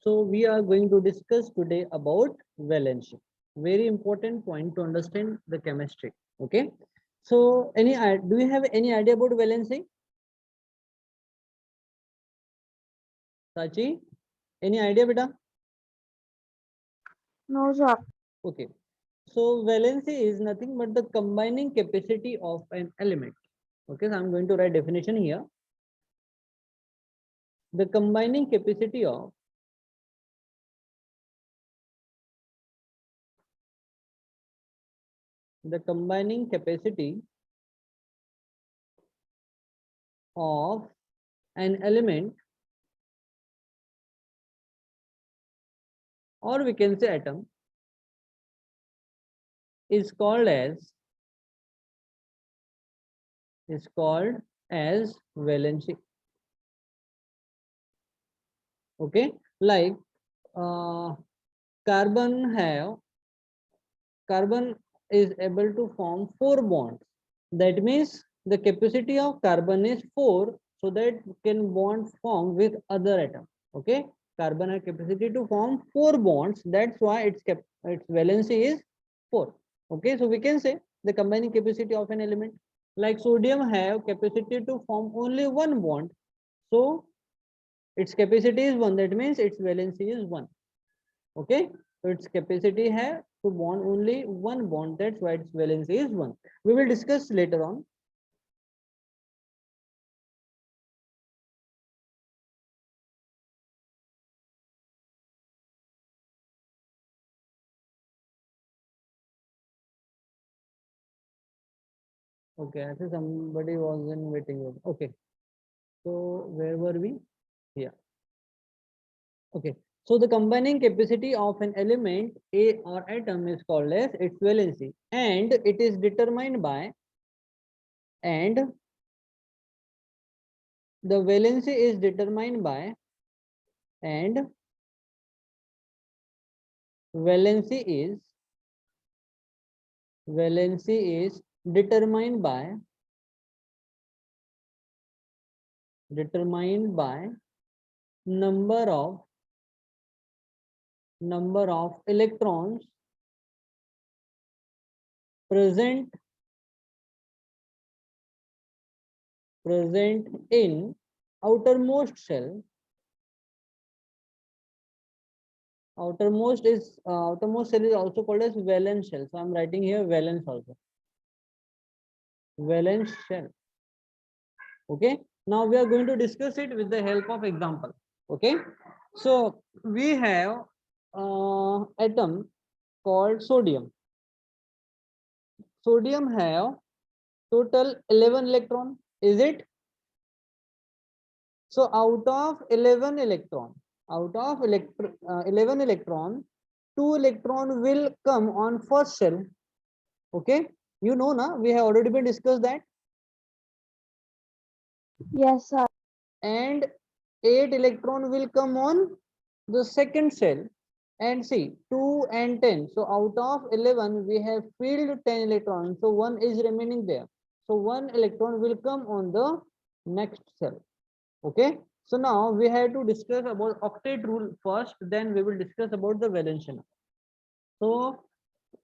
So we are going to discuss today about valency. Very important point to understand the chemistry. Okay. So do you have any idea about valency? Sachi, any idea, beta? No, sir. Okay. So valency is nothing but the combining capacity of an element. Okay, so I'm going to write definition here. The combining capacity of of an element, or we can say atom, is called as valency. Okay, like uh, carbon is able to form 4 bonds. That means the capacity of carbon is 4, so that can bond form with other atom. Okay, carbon has capacity to form 4 bonds. That's why its valency is 4. Okay, so we can say the combining capacity of an element. Like sodium have capacity to form only 1 bond, so its capacity is 1. That means its valency is 1. Okay, so its capacity have to bond only 1 bond. That's why its valency is 1. We will discuss later on. Okay, I think somebody was in waiting room. Okay, so where were we? Here. Okay, so the combining capacity of an element A or atom is called as its valency, and it is determined by, and the valency is determined by, and valency is determined by number of electrons present in outermost shell. Outermost cell is also called as valence shell. So I'm writing here valence also. Valence shell. Okay. Now we are going to discuss it with the help of example. Okay. So we have atom called sodium. Sodium have total 11 electron. Is it? So out of 11 electron, 11 electron, 2 electron will come on first shell. Okay, you know na, we have already been discussed that. Yes, sir. And 8 electron will come on the second shell. And see, 2 and 10. So out of 11, we have filled 10 electrons. So 1 is remaining there. So 1 electron will come on the next cell. Okay. So now we have to discuss about octet rule first, then we will discuss about the valence. So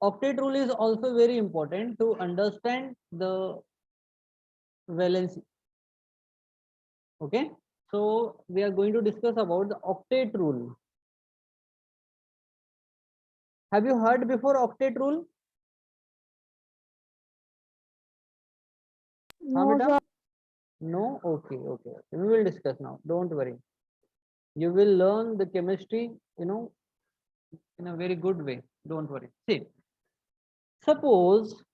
octet rule is also very important to understand the valency. Okay. So we are going to discuss about the octet rule. Have you heard before octet rule? No, sir. No? Okay, okay. We will discuss now. Don't worry. You will learn the chemistry, in a very good way. Don't worry. See, suppose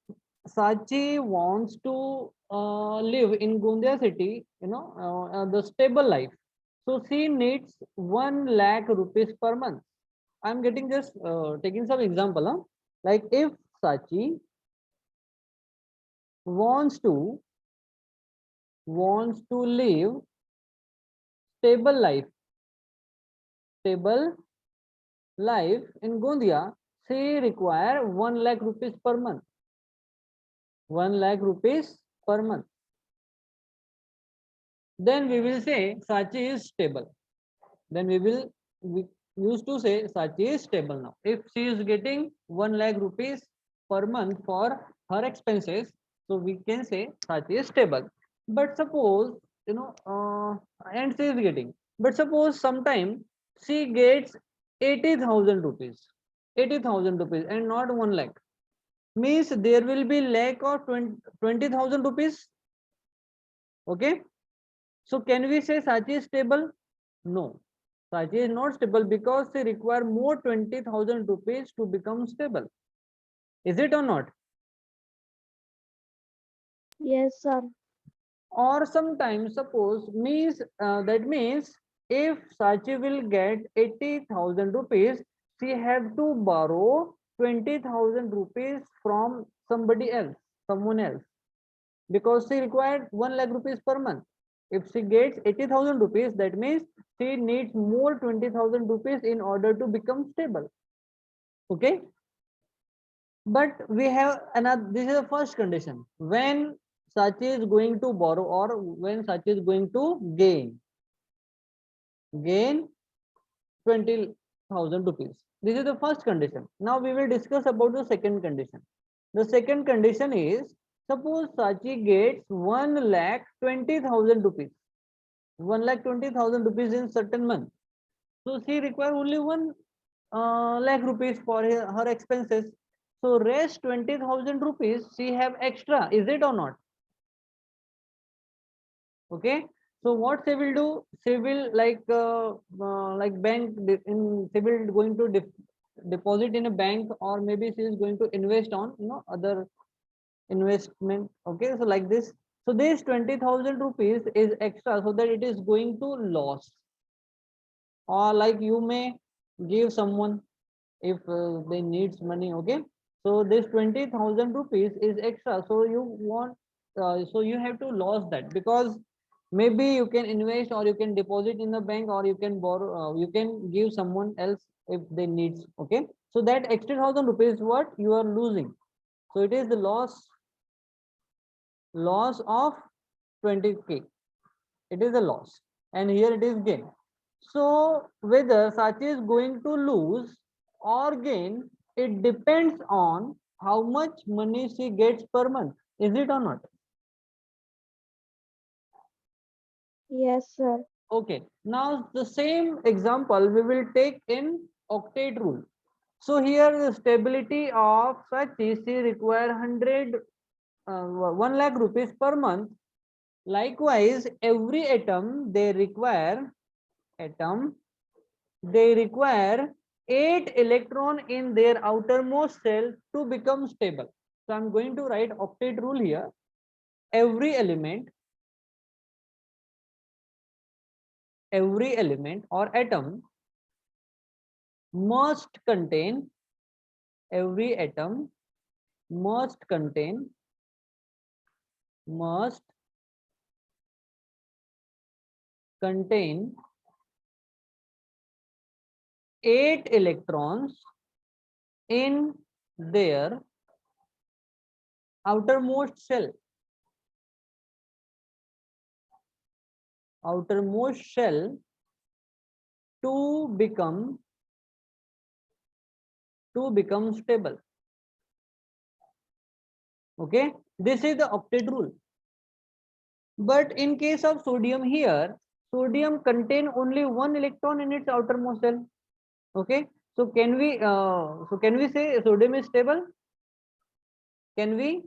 Sachi wants to live in Gondia city, the stable life. So she needs 1 lakh rupees per month. I'm getting just taking some example. Huh? Like if Sachi wants to live stable life, in Gondia, she require 1 lakh rupees per month. 1 lakh rupees per month. Then we will say Sachi is stable. Then we used to say Sachi is stable now. If she is getting 1 lakh rupees per month for her expenses, so we can say Sachi is stable. But suppose, and she is getting, but suppose sometime she gets 80,000 rupees, 80,000 rupees and not 1 lakh, means there will be lack of 20,000 rupees. Okay. So can we say Sachi is stable? No. Sachi is not stable because they require more 20,000 rupees to become stable. Is it or not? Yes, sir. Or sometimes suppose means that means if Sachi will get 80,000 rupees, she have to borrow 20,000 rupees from somebody else, someone else, because she required 1 lakh rupees per month. If she gets 80,000 rupees, that means she needs more 20,000 rupees in order to become stable. Okay. But we have another, this is the first condition. When Sachi is going to borrow or when Sachi is going to gain 20,000 rupees. This is the first condition. Now we will discuss about the second condition. The second condition is, suppose Sachi gets 1,20,000 rupees. 1,20,000 rupees in certain month. So she require only 1 lakh rupees for her expenses. So rest 20,000 rupees she have extra. Is it or not? Okay. So what she will do? She will like bank in she will going to deposit in a bank, or maybe she is going to invest on other investment. Okay. So like this. So this 20,000 rupees is extra, so that it is going to loss. Or like you may give someone if they needs money. Okay. So this 20,000 rupees is extra, so you want so you have to lose that, because maybe you can invest or you can deposit in the bank, or you can borrow, you can give someone else if they needs. Okay. So that extra 1,000 rupees what you are losing, so it is the loss of 20k. It is a loss, and here it is gain. So whether Sachi is going to lose or gain, it depends on how much money she gets per month. Is it or not? Yes, sir. Okay. Now the same example we will take in octet rule. So here the stability of Sachi, she require 1 lakh rupees per month. Likewise, every atom they require 8 electron in their outermost shell to become stable. So I'm going to write octet rule here. Every element or atom must contain every atom must contain 8 electrons in their outermost shell. To become stable. Okay, this is the octet rule. But in case of sodium here, sodium contain only 1 electron in its outermost shell. Okay, so can we say sodium is stable? Can we,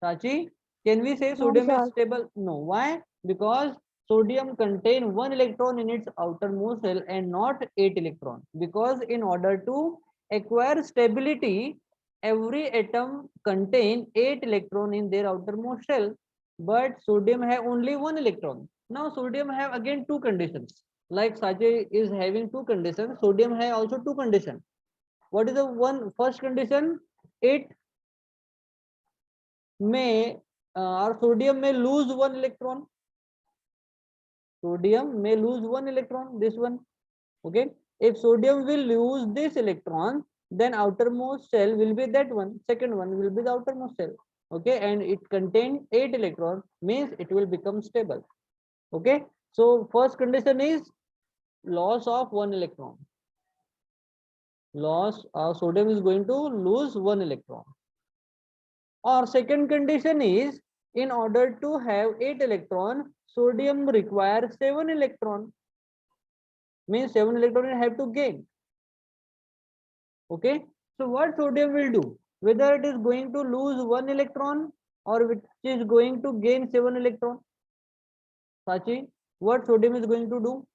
Sachi? Can we say No, sodium is sir. stable? No. Why? Because sodium contain 1 electron in its outermost shell and not 8 electron. Because in order to acquire stability, every atom contain 8 electron in their outermost shell, but sodium have only 1 electron. Now sodium have again two conditions. Like Sachi is having two conditions, sodium have also two conditions. What is the first condition? It may or sodium may lose 1 electron. Sodium may lose 1 electron, this one. Okay. If sodium will lose this electron, then outermost shell will be that one. Second one will be the outermost shell. Okay. And it contains 8 electrons, means it will become stable. Okay. So first condition is loss of one electron. Sodium is going to lose one electron. Or second condition is, in order to have 8 electron, sodium requires 7 electron. Means 7 electron have to gain. Okay. So what sodium will do? Whether it is going to lose 1 electron or which is going to gain 7 electron. Sachi, what sodium is going to do?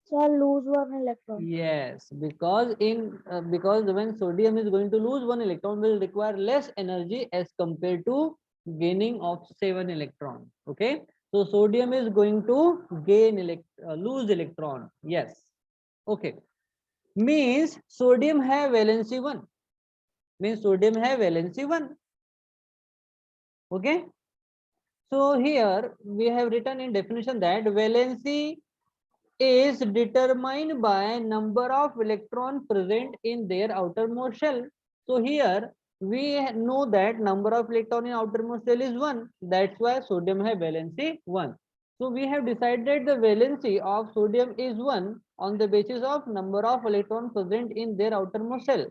Sir, lose one electron. Yes, because because when sodium is going to lose 1 electron, will require less energy as compared to gaining of 7 electron. Okay, so sodium is going to lose electron. Yes. Okay, means sodium have valency 1. Means sodium have valency 1. Okay, so here we have written in definition that valency is determined by number of electrons present in their outermost shell. So here we know that number of electron in outermost shell is 1. That's why sodium have valency 1. So we have decided the valency of sodium is 1 on the basis of number of electrons present in their outermost shell.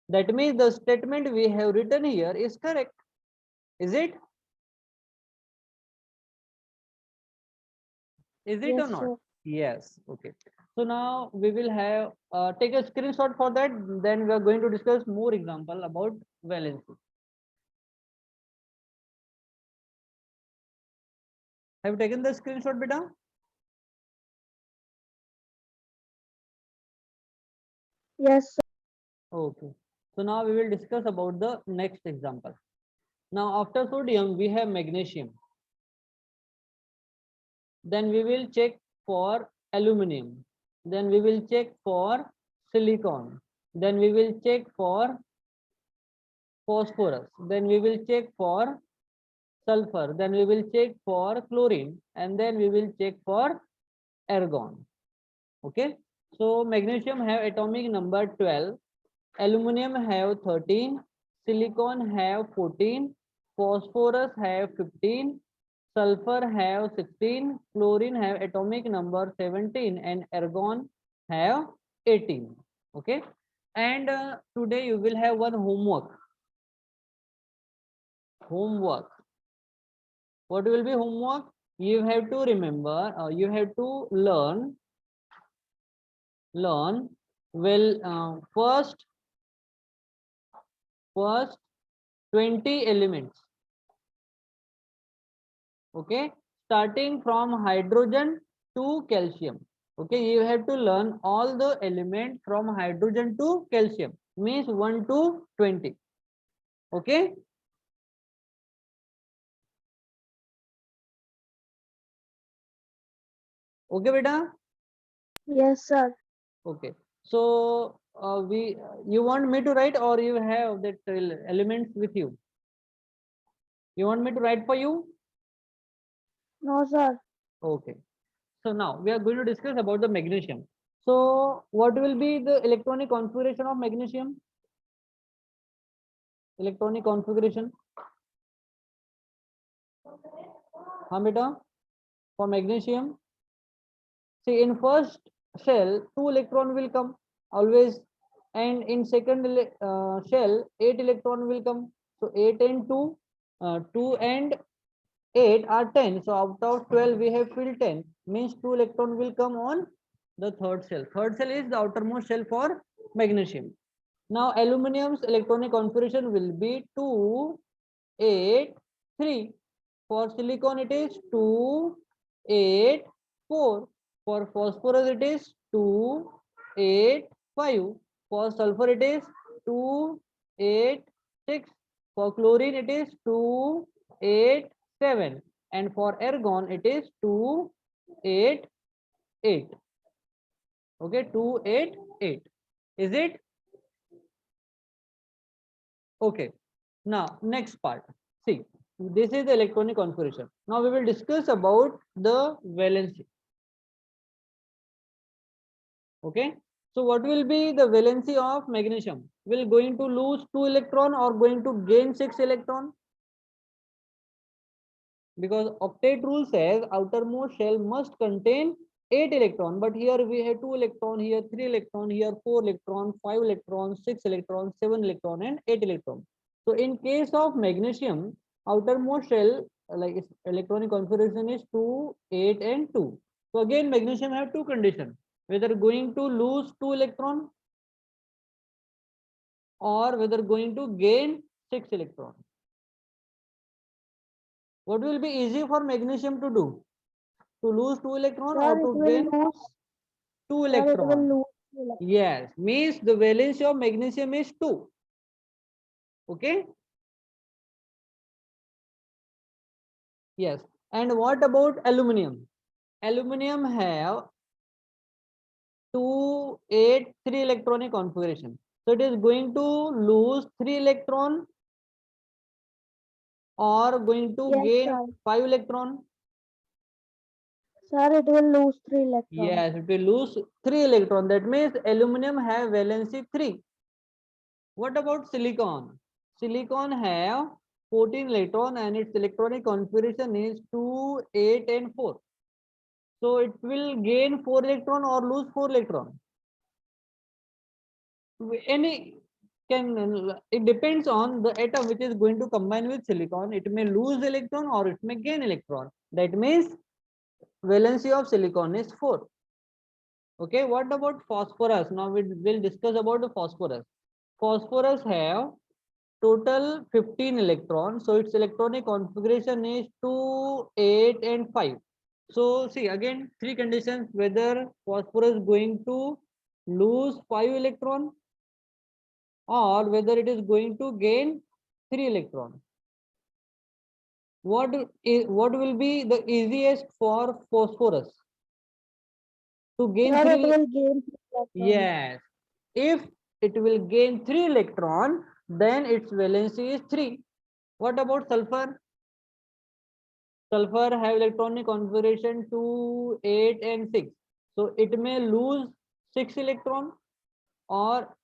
That means the statement we have written here is correct. Is it? Is it or Yes, not? sir. Yes. Okay. So now we will have take a screenshot for that. Then we are going to discuss more example about valency. Have you taken the screenshot, beta? Yes, sir. Okay. So now we will discuss about the next example. Now after sodium we have magnesium. Then we will check for aluminum. Then we will check for silicon. Then we will check for phosphorus. Then we will check for sulfur, then we will check for chlorine, and then we will check for argon. Okay, so magnesium have atomic number 12, aluminum have 13, silicon have 14, phosphorus have 15, sulfur have 16, chlorine have atomic number 17, and argon have 18. Okay, and today you will have one homework. What will be homework? You have to remember, you have to learn well first 20 elements. Okay, starting from hydrogen to calcium. Okay, you have to learn all the elements from hydrogen to calcium, means 1 to 20. Okay, okay beta. Yes, sir. Okay, so you want me to write or you have that elements with you? You want me to write for you? No, sir. Okay. So now we are going to discuss about the magnesium. So what will be the electronic configuration of magnesium? Electronic configuration. हाँ बेटा, for magnesium. See, in first shell, 2 electron will come always, and in second shell, 8 electron will come. So 8 and 2, 2 and 8 are 10. So out of 12 we have filled 10. Means 2 electron will come on the third shell. Third shell is the outermost shell for magnesium. Now aluminum's electronic configuration will be 2, 8, 3. For silicon it is 2, 8, 4. For phosphorus it is 2, 8, 5. For sulfur it is 2, 8, 6. For chlorine it is 2, 8, 7. And for argon it is 2, 8, 8. Okay, 2, 8, 8. Is it? Okay. Now next part. See, this is the electronic configuration. Now we will discuss about the valency. Okay. So what will be the valency of magnesium? Will going to lose 2 electron or going to gain 6 electron? because octet rule says outermost shell must contain 8 electron, but here we have 2 electron, here 3 electron, here 4 electron, 5 electron, 6 electron, 7 electron, and 8 electron. So in case of magnesium, outermost shell like its electronic configuration is 2, 8, and 2. So again magnesium have two conditions, whether going to lose 2 electron or whether going to gain 6 electron. What will be easy for magnesium to do? To lose 2 electron or Sir, it to will gain lose. 2 Sir, it will electron? lose electron. Yes, means the valency of magnesium is 2. Okay. Yes. And what about aluminum? Aluminum have 2, 8, 3 electronic configuration. So it is going to lose 3 electron or going to Yes, gain sir. 5 electron. Sir, it will lose 3 electrons. Yes, it will lose 3 electron. That means aluminum have valency 3. What about silicon? Silicon have 14 electron and its electronic configuration is 2, 8, and 4. So it will gain 4 electron or lose 4 electron. Any can, it depends on the atom which is going to combine with silicon. It may lose electron or it may gain electron. That means valency of silicon is 4. Okay, what about phosphorus? Now we will discuss about the phosphorus. Phosphorus have total 15 electrons, so its electronic configuration is 2, 8, and 5. So see again three conditions, whether phosphorus going to lose 5 electron or whether it is going to gain 3 electron. What will be the easiest for phosphorus? To gain Sir, it 3. will gain 3 electrons. Yes, if it will gain 3 electron, then its valency is 3. What about sulfur? Sulfur have electronic configuration 2, 8, and 6. So it may lose 6 electron or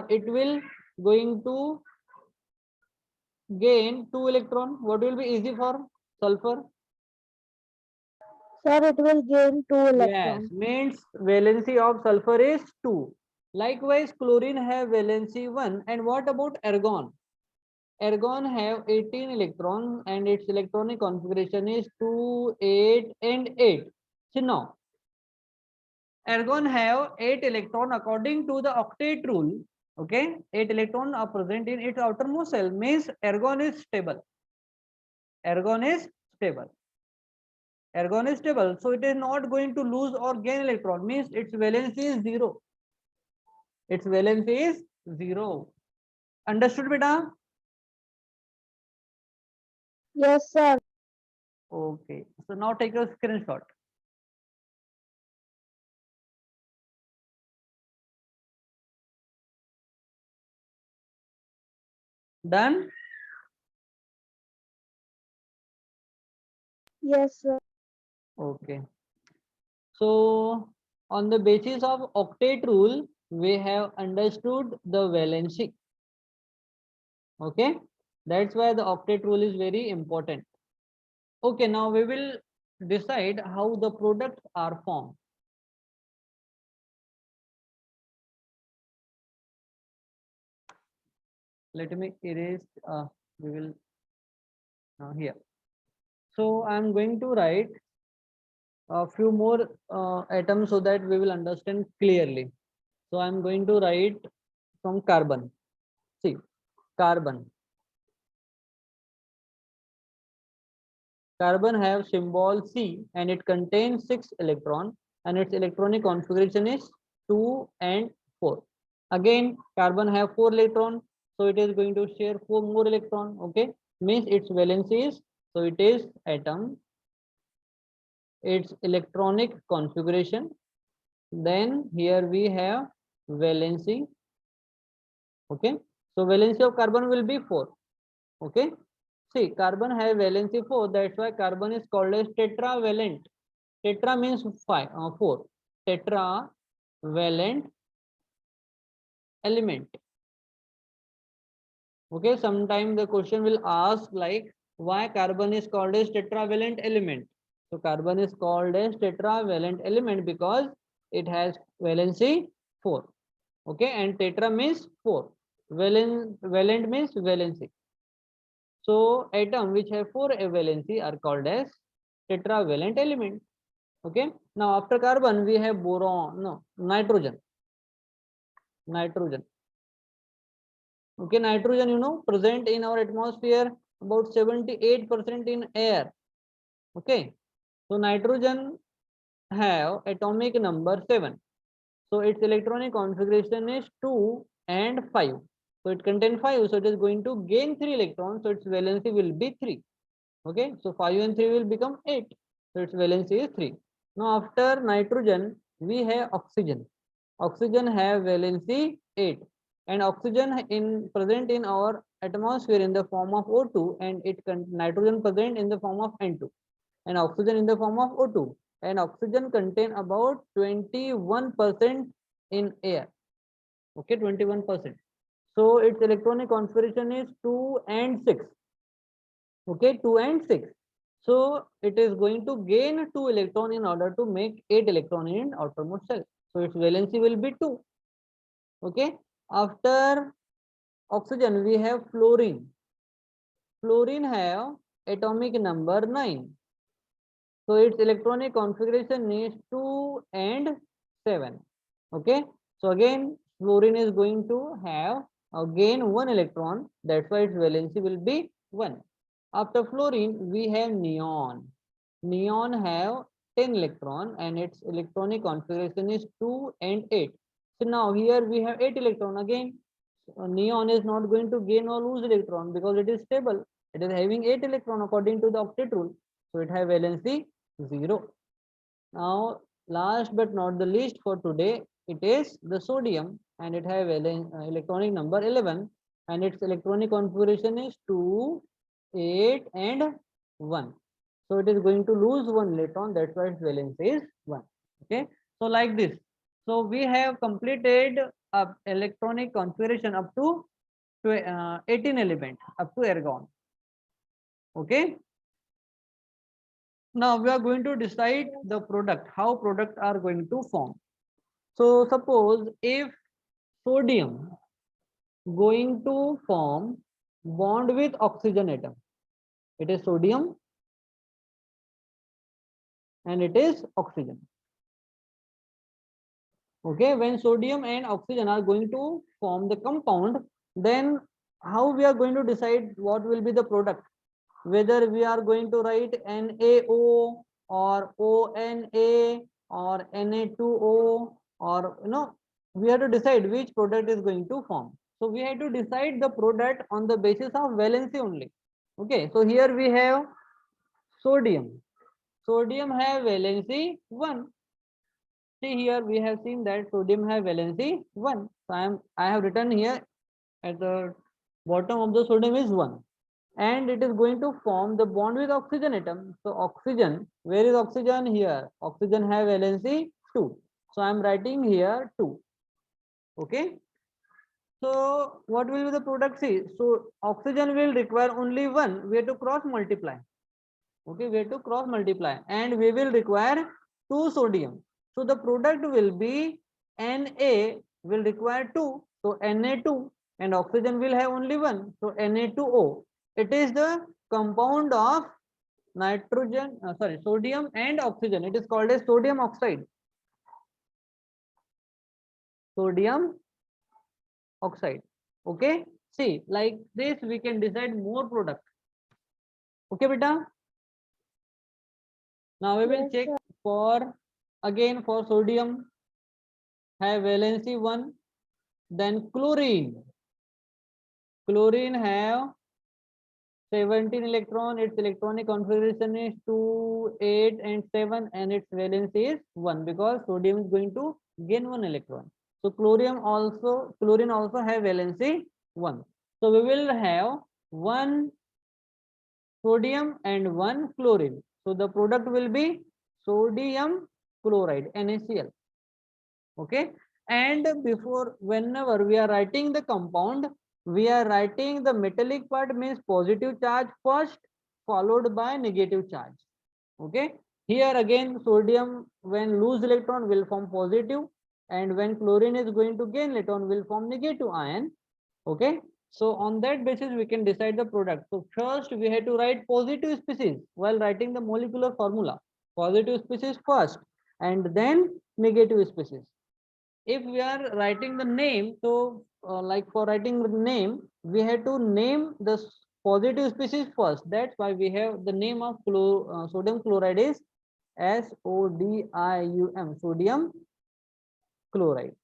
it will going to gain 2 electron. What will be easy for sulfur? Sir, it will gain 2 Yes, electrons. means valency of sulfur is 2. Likewise, chlorine have valency 1. And what about argon? Argon have 18 electrons and its electronic configuration is 2, 8, and 8. So now, argon have 8 electron according to the octet rule. Okay, 8 electrons are present in its outermost shell, means argon is stable. Argon is stable. Argon is stable, so it is not going to lose or gain electron, means its valency is 0. Its valency is 0. Understood, beta? Yes, sir. Okay, so now take a screenshot. Done? Yes, sir. Okay. So on the basis of octet rule, we have understood the valency. Okay, that's why the octet rule is very important. Okay, now we will decide how the products are formed. Let me erase. We will now here. So I'm going to write a few more atoms so that we will understand clearly. So I'm going to write from carbon. See, carbon. Carbon have symbol C and it contains 6 electrons and its electronic configuration is 2 and 4. Again, carbon have 4 electrons, so it is going to share 4 more electron. Okay, means its valency is, so it is atom, its electronic configuration. Then here we have valency. Okay, so valency of carbon will be 4. Okay, see, carbon have valency 4, that's why carbon is called as tetravalent. Tetra means 4. Tetravalent element. Okay, sometime the question will ask like, Why carbon is called as tetravalent element? So carbon is called as tetravalent element because it has valency 4. Okay, and tetra means 4. Valent means valency. So atom which have 4 valency are called as tetravalent element. Okay. Now after carbon we have boron, no, nitrogen. Nitrogen. Okay, nitrogen, you know, present in our atmosphere about 78% in air. Okay, so nitrogen have atomic number 7. So its electronic configuration is 2 and 5. So it contains 5, so it is going to gain 3 electrons, so its valency will be 3. Okay, so 5 and 3 will become 8. So its valency is 3. Now after nitrogen, we have oxygen. Oxygen have valency 8. And oxygen in present in our atmosphere in the form of O2, and nitrogen present in the form of N2, and oxygen in the form of O2. And oxygen contain about 21% in air. Okay, 21%. So its electronic configuration is 2 and 6. Okay, 2 and 6. So it is going to gain 2 electron in order to make 8 electron in outermost shell. So its valency will be 2. Okay, after oxygen we have fluorine. Fluorine have atomic number 9. So its electronic configuration is 2 and 7. Okay, so again fluorine is going to have gain 1 electron, that's why its valency will be 1. After fluorine we have neon. Neon have 10 electron and its electronic configuration is 2 and 8. So now here we have 8 electron again. Neon is not going to gain or lose electron because it is stable. It is having 8 electron according to the octet rule. So it have valency 0. Now last but not the least for today, it is the sodium, and it have electronic number 11, and its electronic configuration is 2, 8 and 1. So it is going to lose 1 electron, that's why its valence is 1. Okay, so like this. So we have completed electronic configuration up to 18 element up to argon. Okay, now we are going to decide the product, how products are going to form. So suppose if sodium going to form bond with oxygen atom, it is sodium and it is oxygen. Okay, when sodium and oxygen are going to form the compound, then how we are going to decide what will be the product? Whether we are going to write NaO or ONA or Na2O, or we have to decide which product is going to form. So we have to decide the product on the basis of valency only. Okay, so here we have sodium. Sodium have valency 1. See here we have seen that sodium have valency 1. So I have written here at the bottom of the sodium is 1. And it is going to form the bond with oxygen atom. So oxygen, where is oxygen? Here. Oxygen have valency 2. So I am writing here 2. Okay. So what will be the product? See, so oxygen will require only 1. We have to cross multiply. Okay, we have to cross multiply, and we will require 2 sodium. So the product will be Na will require 2. So Na2, and oxygen will have only 1. So Na2O. It is the compound of sodium and oxygen. It is called as sodium oxide. Sodium oxide. Okay, see, like this we can decide more product. Okay, beta. Now we will check for again for sodium have valency 1. Then chlorine. Chlorine have 17 electron. Its electronic configuration is 2, 8 and 7, and its valency is 1 because sodium is going to gain 1 electron. So chlorine also have valency 1. So we will have 1 sodium and 1 chlorine. So the product will be sodium chloride, NaCl. Okay, and whenever we are writing the compound, we are writing the metallic part means positive charge first, followed by negative charge. Okay, here again sodium when lose electron will form positive, and when chlorine is going to gain electron will form negative ion. Okay, so on that basis we can decide the product. So first we have to write positive species while writing the molecular formula. Positive species first and then negative species. If we are writing the name, so like for writing the name, we have to name the positive species first. That's why we have the name of sodium chloride is SODIUM, sodium chloride.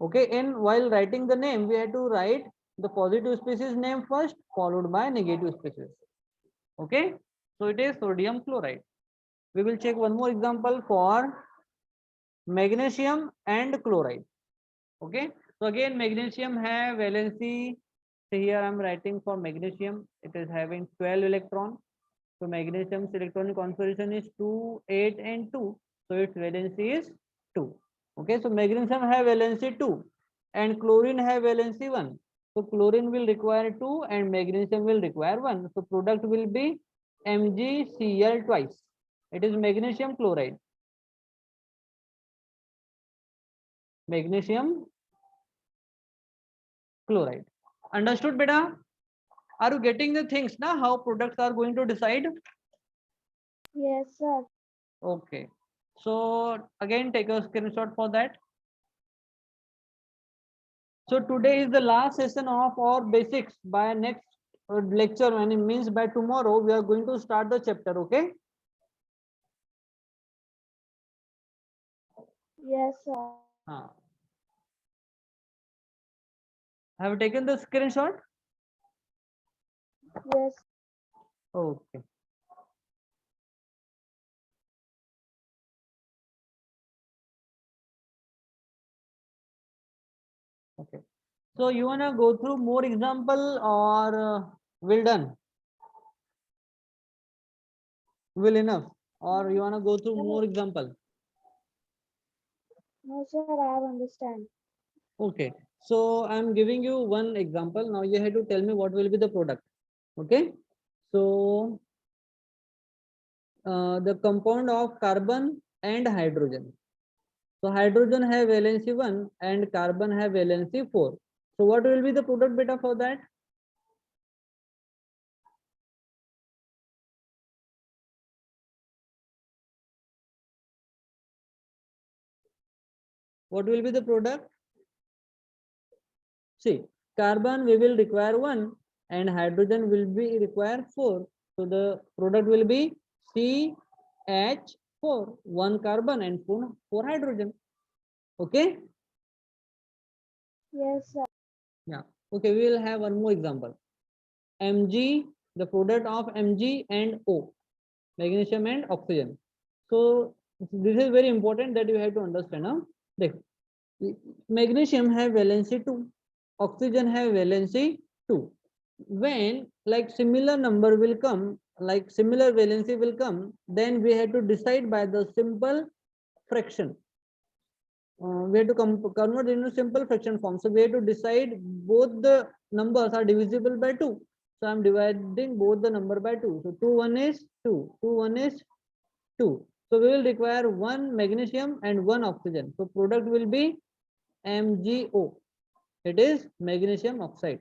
Okay, and while writing the name, we have to write the positive species name first, followed by negative species. Okay, so it is sodium chloride. We will check one more example for magnesium and chloride. Okay, so again magnesium have valency. So here I'm writing for magnesium, it is having 12 electron. So magnesium's electronic configuration is 2, 8 and 2, so its valency is 2. Okay, so magnesium have valency 2 and chlorine have valency 1. So chlorine will require 2 and magnesium will require 1. So product will be MgCl twice. It is magnesium chloride. Magnesium chloride. Understood, beta? Are you getting the things now? How products are going to decide? Yes, sir. Okay. So again, take a screenshot for that. So today is the last session of our basics. By next lecture, and it means by tomorrow, we are going to start the chapter. Okay. Yes, sir. Have you taken the screenshot? Yes. Okay. Okay. So you wanna go through more example or will done? Will enough? Or you wanna go through more example? No, sir, I have understand. Okay. So I'm giving you one example. Now you have to tell me what will be the product. Okay. So the compound of carbon and hydrogen. So hydrogen have valency 1 and carbon have valency 4. So what will be the product beta for that? What will be the product? See, carbon we will require 1 and hydrogen will be require 4. So the product will be CH4, 1 carbon and 4 hydrogen. Okay? Yes, sir. Yeah. Okay, we will have one more example. Mg, the product of Mg and O, magnesium and oxygen. So this is very important that you have to understand. Huh? Magnesium have valency 2, oxygen have valency 2. When like similar number will come, like similar valency will come, then we have to decide by the simple fraction. We have to convert into simple fraction form. So we have to decide both the numbers are divisible by 2. So I'm dividing both the number by 2. So 2 1 is 2, 2 1 is 2. So we will require 1 magnesium and 1 oxygen. So product will be MgO. It is magnesium oxide.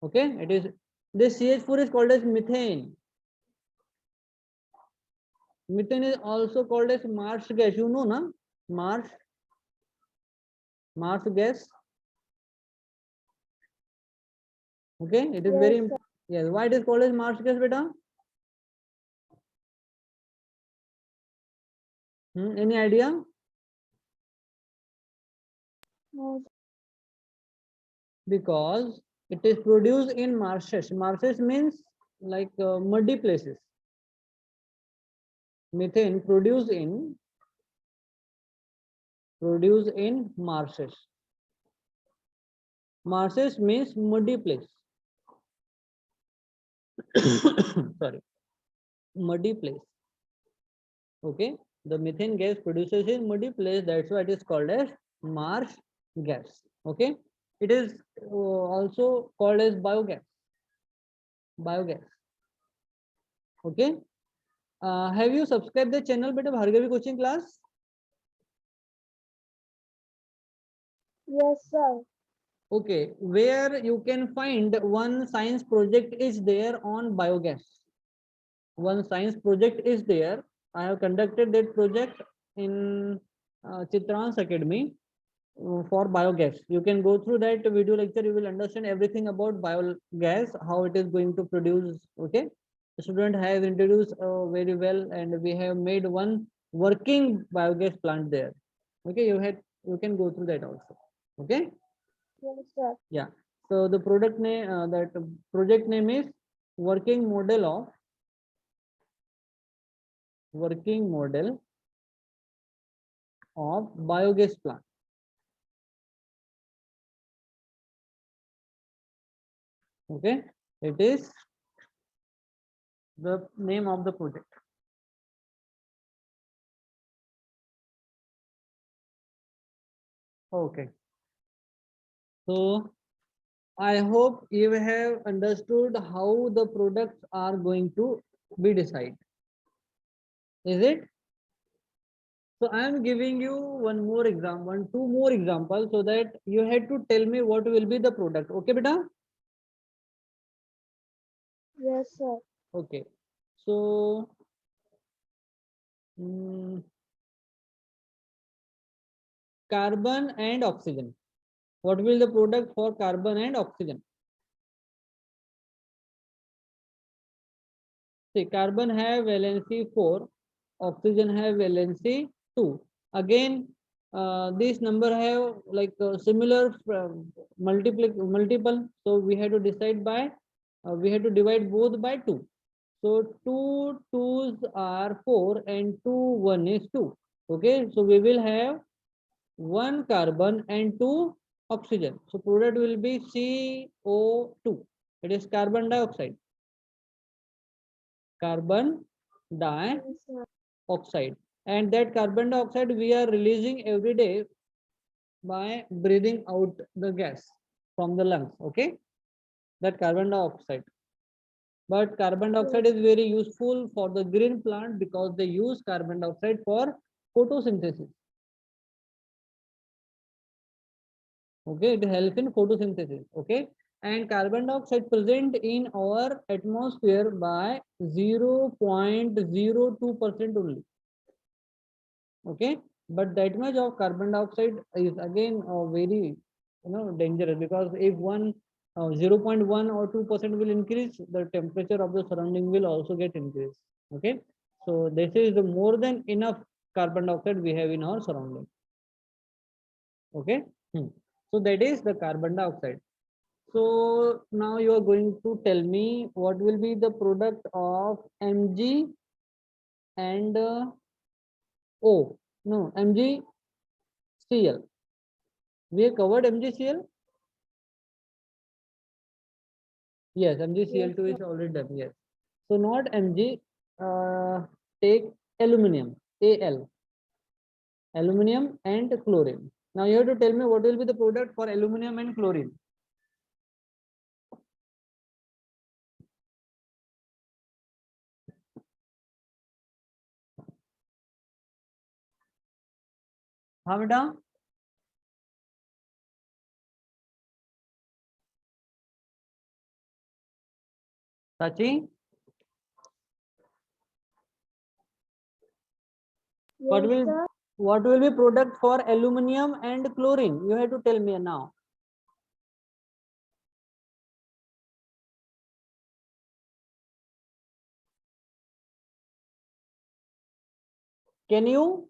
Okay, it is this CH4 is called as methane. Methane is also called as Mars gas. You know, na? Mars gas. Okay, it is Yes, very sir. yes. Why it is called as Mars gas, beta? Any idea? No, Because it is produced in marshes. Marshes means like muddy places. Methane produced in marshes. Marshes means muddy place. Sorry, muddy place. Okay, the methane gas produces in muddy place. That's why it is called as marsh gas. Okay, it is also called as biogas. Biogas. Okay. Have you subscribed the channel, beta Bhargavi coaching class? Yes, sir. Okay, where you can find one science project is there on biogas. One science project is there. I have conducted that project in Chitrans Academy for biogas. You can go through that video lecture. You will understand everything about biogas, how it is going to produce. Okay, the student have introduced very well, and we have made one working biogas plant there. Okay, you can go through that also. Okay. Yes, sir. Yeah. So the product name, that project name is working model of biogas plant. Okay, it is the name of the project. Okay. So I hope you have understood how the products are going to be decided. Is it? So I am giving you two more examples, so that you had to tell me what will be the product. Okay, beta? Yes, sir. Okay. So mm, carbon and oxygen. What will the product for carbon and oxygen? See, carbon have valency 4, oxygen have valency 2. Again, this number have like similar multiple. So we have to decide by, we have to divide both by 2. So 2 2s are 4 and 2 1 is 2. Okay, so we will have 1 carbon and 2 oxygen. So product will be CO2. It is carbon dioxide. Carbon Yes, sir. dioxide. And that carbon dioxide we are releasing every day by breathing out the gas from the lungs. Okay, that carbon dioxide. But carbon dioxide Yes. is very useful for the green plant because they use carbon dioxide for photosynthesis. Okay, it helps in photosynthesis. Okay, and carbon dioxide present in our atmosphere by 0.02% only. Okay, but that much of carbon dioxide is again very dangerous, because if 0.1 or 2% will increase, the temperature of the surrounding will also get increased. Okay, so this is the more than enough carbon dioxide we have in our surrounding. Okay. So that is the carbon dioxide. So now you are going to tell me what will be the product of Mg and O. No, MgCl. We have covered MgCl. Yes, Yes, MgCl2 sir. is already done. Yes. So not Mg. Take aluminum. Al. Aluminum and chlorine. Now you have to tell me what will be the product for aluminum and chlorine. हाँ बेटा. Sachi, what Yes, will sir. what will be product for aluminum and chlorine? You have to tell me now. Can you?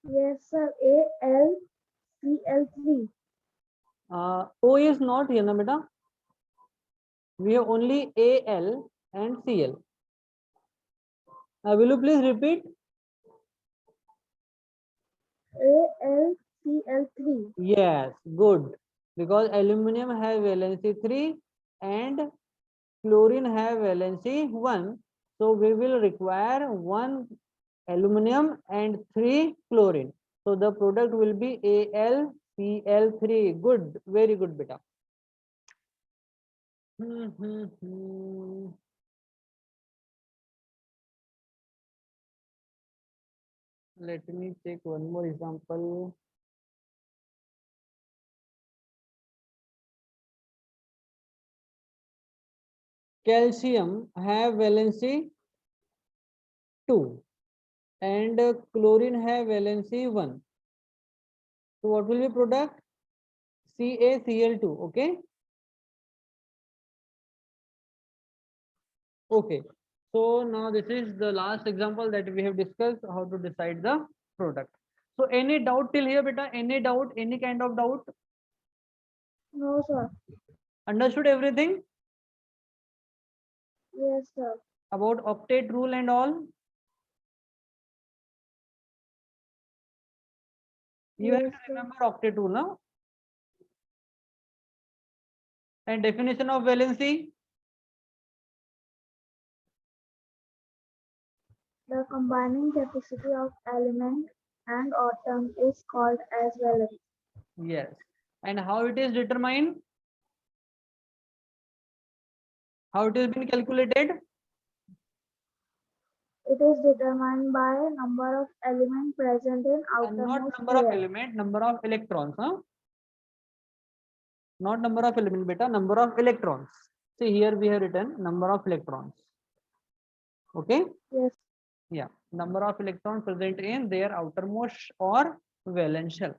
Yes, sir. AlCl3. O is not here, na beta. We have only Al and Cl. Will you please repeat? AlCl3. Yes, good. Because aluminum have valency 3 and chlorine have valency 1. So we will require 1 aluminum and 3 chlorine. So the product will be AlCl3. Good, very good beta. let me take one more example. Calcium have valency 2 and chlorine have valency 1. So what will be product? CaCl2. Okay. Okay. So now this is the last example that we have discussed how to decide the product. So any doubt till here, beta? Any doubt? Any kind of doubt? No, sir. Understood everything Yes, sir. about octet rule and all? You have Yes, to sir. remember octet rule now. And definition of valency? The combining capacity of element and atom is called as valence. Yes. And how it is determined? How it has been calculated? It is determined by number of elements present in And not outermost number of layer. element, number of electrons. Huh? Not number of element, beta, number of electrons. See here we have written number of electrons. Okay. Yes, Yeah. Number of electrons present in their outermost or valence shell.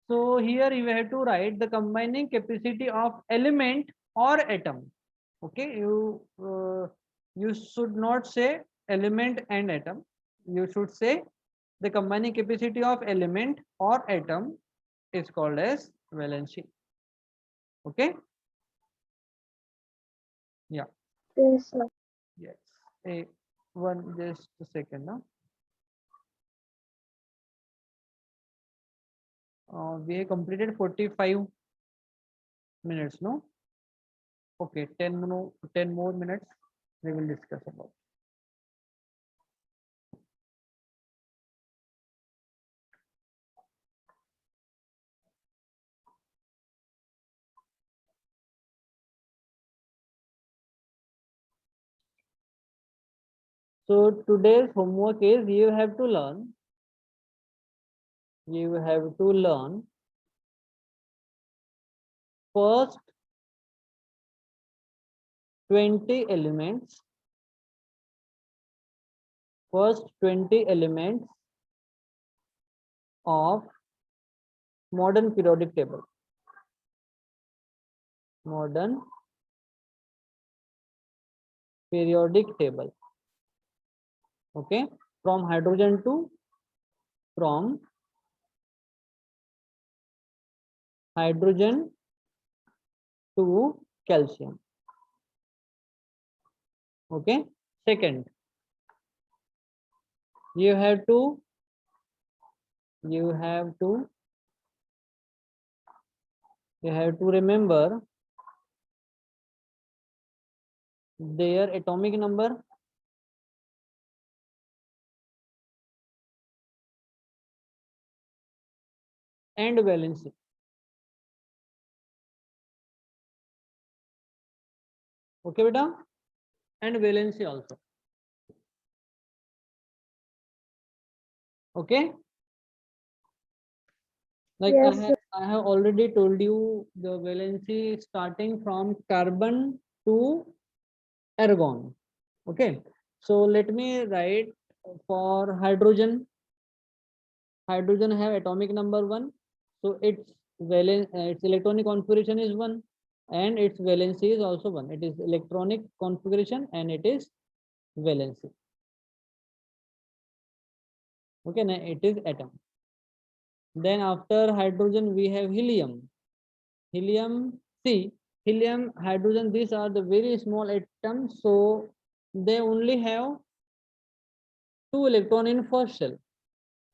So here you have to write the combining capacity of element or atom. Okay, you should not say element and atom. You should say the combining capacity of element or atom is called as valency. Okay. Yeah. yes, sir. Yes. A one just a second now. We have completed 45 minutes. No. Okay. 10 more minutes. We will discuss about. So today's homework is you have to learn. You have to learn first 20 elements. First 20 elements of modern periodic table. Modern periodic table. Okay. From hydrogen to hydrogen to calcium. Okay. Second, you have to remember their atomic number and valency. Okay, beta, and valency also. Okay. Like Yes, sir. I have already told you the valency starting from carbon to argon. Okay. So let me write for hydrogen. Hydrogen have atomic number 1. So its electronic configuration is 1 and its valency is also 1. It is electronic configuration and it is valency. Okay, now it is atom. Then after hydrogen we have helium. Helium, see, helium, hydrogen, these are the very small atoms, so they only have 2 electron in first shell.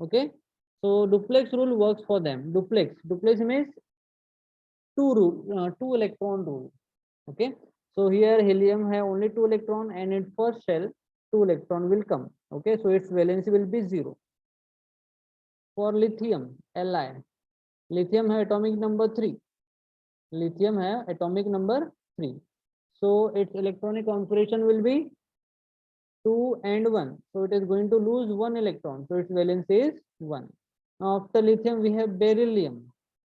Okay, so duplex rule works for them. Duplex means 2 electron rule. Okay, so here helium have only 2 electron and in first shell 2 electron will come. Okay, so its valency will be 0. For lithium, Li, lithium have atomic number 3. Lithium have atomic number 3. So its electronic configuration will be 2 and 1. So it is going to lose 1 electron. So its valence is 1. Now after lithium we have beryllium.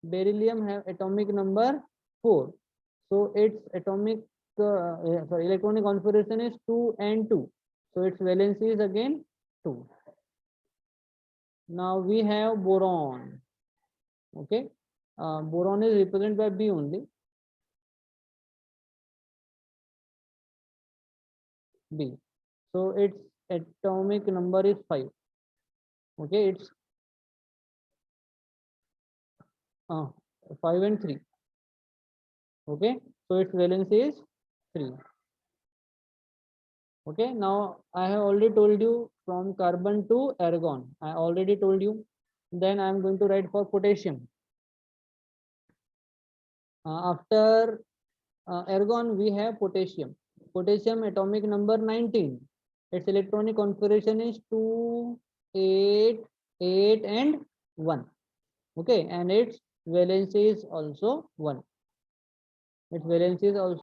Beryllium have atomic number 4. So its electronic configuration is 2 and 2. So its valence is again 2. Now we have boron. Okay, boron is represented by B only. B. So its atomic number is 5. Okay, it's 5 and 3. Okay, so its valence is 3. Okay, now I have already told you from carbon to argon. I already told you. Then I am going to write for potassium. After argon, we have potassium. Potassium atomic number 19. Its electronic configuration is 2, 8, 8, and 1. Okay, and its valence is also 1. Its valence is also